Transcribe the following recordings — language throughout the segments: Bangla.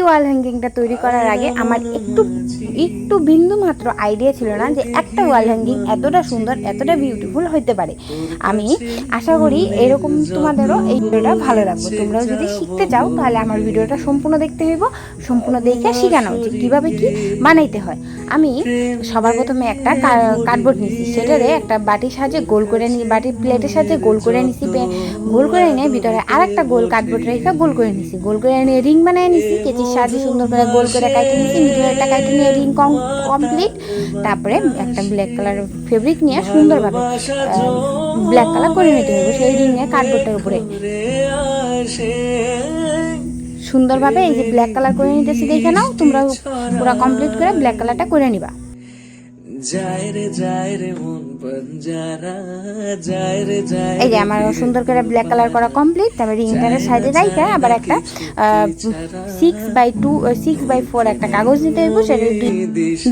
ওয়াল হ্যাঙ্গিংটা তৈরি করার আগে আমার একটু বিন্দু মাত্র আইডিয়া ছিল না যে একটা ওয়াল হ্যাঙ্গিং এতটা সুন্দর, এতটা বিউটিফুল হতে পারে। আমি আশা করি এরকম তোমাদেরও এই ভিডিওটা ভালো লাগবে। তোমরাও যদি শিখতে চাও তাহলে আমার ভিডিওটা সম্পূর্ণ দেখতে হইব, সম্পূর্ণ দেখে শিখানো যে কীভাবে কি বানাইতে হয়। আমি সবার প্রথমে একটা কার্ডবোর্ড নিছি, সেটারে একটা বাটির সাহায্যে গোল করে নিই, বাটির প্লেটের সাহায্যে গোল করে নিছি, গোল করে নিয়ে ভিতরে আর একটা গোল কার্ডবোর্ড রেখে গোল করে নিছি, গোল করে নিয়ে রিং বানিয়ে নিছি, কেচির সাহায্যে সুন্দর করে গোল করে কাটে নিছি, মিডিলে একটা কাটে নিয়ে রিং কমপ্লিট। তারপরে একটা ব্ল্যাক কালার ফেব্রিক নিয়ে সুন্দরভাবে ব্ল্যাক কালার করে নিতে হবে সেই রিংয়ে কার্ডবোর্ডের উপরে সুন্দরভাবে। এই যে ব্ল্যাক কালার করে নিতেছি, দেখে নাও তোমরা পুরো কমপ্লিট করে ব্ল্যাক কালারটা করে নিবা। এই যে আমার সুন্দর করে ব্ল্যাক কালার করা কমপ্লিট। তারপরে রিংটারের সাইডে রাইখে আবার একটা 6x4 একটা কাগজ নিতে হইব, সেটা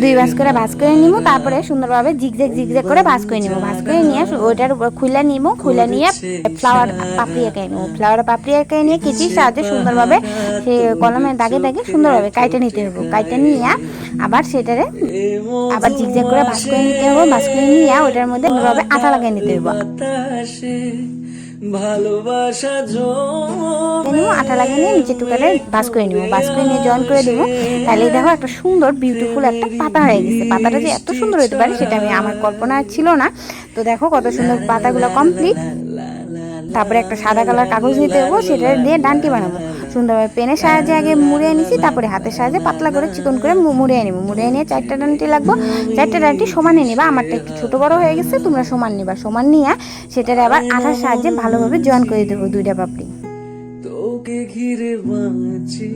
দুই ভাঁজ করে নিব। তারপরে সুন্দরভাবে জিগজ্যাগ করে ভাঁজ করে নিব, ভাঁজ করে নিয়ে ওইটার উপর খুলে নিয়ে ফ্লাওয়ার পাপড়ি এঁকে নিব, নিয়ে কেচির সাহায্যে সুন্দরভাবে সে কলমের দাগে সুন্দরভাবে কাইটে নিতে হবে। কাইটে নিয়ে আবার সেটারে আবার জিগজ্যাগ করে ভাঁজ করে নিতে হবে, ভাঁজ করে নিয়ে ওইটার মধ্যে সুন্দরভাবে আঠা লাগিয়ে নিতে হবে। আঠা লাগিয়ে নিয়ে নিচে টুকারে ভাঁজ করে নিব, ভাঁজ করে নিয়ে জয়েন করে দেবো। তাহলে দেখো একটা সুন্দর বিউটিফুল একটা পাতা হয়ে গেছে। পাতাটা যে এত সুন্দর হতে পারে সেটা আমার কল্পনা ছিল না। তো দেখো কত সুন্দর পাতাগুলো কমপ্লিট। তারপরে একটা সাদা কালার কাগজ নিতে হবো, সেটা দিয়ে ডান্টি বানাবো। সুন্দরভাবে পেনের সাহায্যে আগে মুড়িয়ে নিছি, তারপরে হাতের সাহায্যে পাতলা করে চিকন করে মুড়িয়ে নিব। মুড়িয়ে নিয়ে 4টা ডান্টি লাগবো, 4টা ডান্টি সমানে নিবা। আমারটা একটু ছোট বড় হয়ে গেছে, তোমরা সমান নিবা। সমান নিয়ে সেটারে আবার আঠার সাহায্যে ভালোভাবে জয়েন করে দেবো দুইটা পাপড়ি। তোকে ঘিরে বাঁচি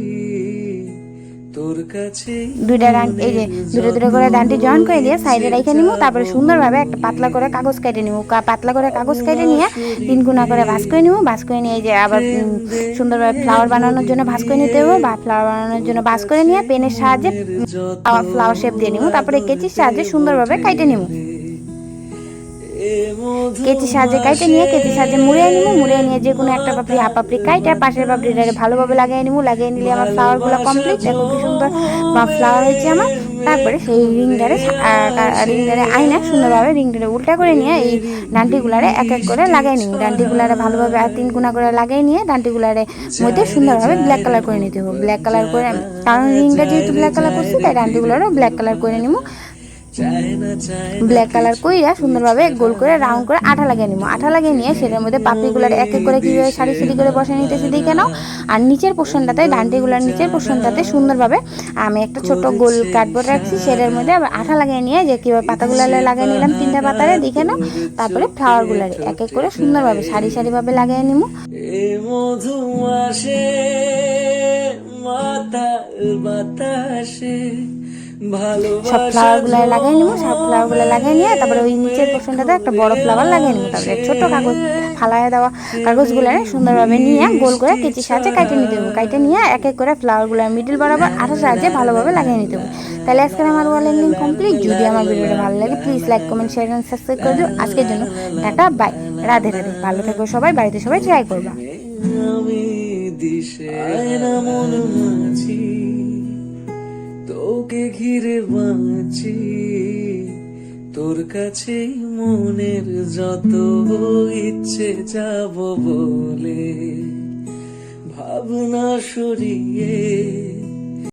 তোর কাছে দুইটা এই যে দুটো করে ডান্টি জয়েন করে দিয়ে সাইডে রেখে নিব। তারপরে সুন্দরভাবে একটা পাতলা করে কাগজ কেটে নিব, পাতলা করে কাগজ কেটে নিয়ে 3 কোণা করে ভাঁজ করে নিব। ভাঁজ করে নিয়ে এই যে আবার সুন্দরভাবে ফ্লাওয়ার বানানোর জন্য ভাঁজ করে নিতে হবে, বা ফ্লাওয়ার বানানোর জন্য ভাঁজ করে নিয়ে পেনের সাহায্যে ফ্লাওয়ার শেপ দিয়ে নিব। তারপরে কেচির সাহায্যে সুন্দরভাবে কেটে নিব, কেচির সাহায্যে কাইটে নিয়ে কেচির সাহায্যে মুড়িয়ে নিব। মুড়িয়ে নিয়ে যে কোনো একটা পাপড়ি হাফ পাপড়ি কাইটে পাশের পাপড়িটারে ভালোভাবে লাগিয়ে নিব। লাগিয়ে নিলে আমার ফ্লাওয়ারগুলো কমপ্লিট। দেখো কি সুন্দর ফ্লাওয়ার হয়েছে আমার। তারপরে সেই রিংটারে আইনা সুন্দরভাবে রিংটারে উল্টা করে নিয়ে এই ডান্টিগুলারে এক এক করে লাগিয়ে নিব। ডান্টিগুলারে ভালোভাবে 3 কোণা করে লাগিয়ে নিয়ে ডান্টিগুলারে মধ্যে সুন্দরভাবে ব্ল্যাক কালার করে নিতে হবে। ব্ল্যাক কালার করে, কারণ রিংটা যেহেতু ব্ল্যাক কালার করছি তাই ডান্টিগুলারও ব্ল্যাক কালার করে নিব। ব্ল্যাক কালার কইরা সুন্দরভাবে গোল করে রাউন্ড করে আঠা লাগিয়ে নিব। আঠা লাগিয়ে নিয়ে সেটার মধ্যে পাপড়িগুলার এক এক করে কীভাবে সারি করে বসে নিতেছি দেখে নাও। আর নিচের পোর্শনটাতে ডান্টিগুলার নিচের পোর্শনটাতে সুন্দরভাবে আমি একটা ছোট গোল কার্ডবোর্ড রাখছি, সেটার মধ্যে আবার আঠা লাগিয়ে নিয়ে যে কীভাবে পাতাগুলারে লাগিয়ে নিলাম 3টা পাতারে দেখে নাও। তারপরে ফ্লাওয়ারগুলারে এক এক করে সুন্দরভাবে সারিভাবে লাগিয়ে নিব। সব ফ্লাওয়ারগুলো লাগিয়ে নিব। সব ফ্লাওয়ারগুলো লাগিয়ে নিয়ে তারপরে ওই নিচের পোর্শনটাতে একটা বড় ফ্লাওয়ার লাগিয়ে নিব। তারপরে ছোট কাগজ ফালায় দেওয়া কাগজগুলো সুন্দরভাবে নিয়ে গোল করে কেচির সাহায্যে কাটে নিতে হবে। কাটে নিয়ে এক এক করে ফ্লাওয়ারগুলো মিডিল বরাবর আঠার সাহায্যে ভালোভাবে লাগিয়ে নিতে হবে। তাহলে আজকের আমার ওয়াল হ্যাঙ্গিং কমপ্লিট। যদি আমার ভিডিওটা ভালো লাগে please like, comment, share and subscribe করে দিও। আজকের জন্য টাটা, বাই, রাধে রাধে। ভালো থাকো সবাই, বাড়িতে সবাই ট্রাই করবা। তোকে ঘিরে বাঁচি তোর কাছে মনের যত ইচ্ছে যাব বলে ভাবনা সরিয়ে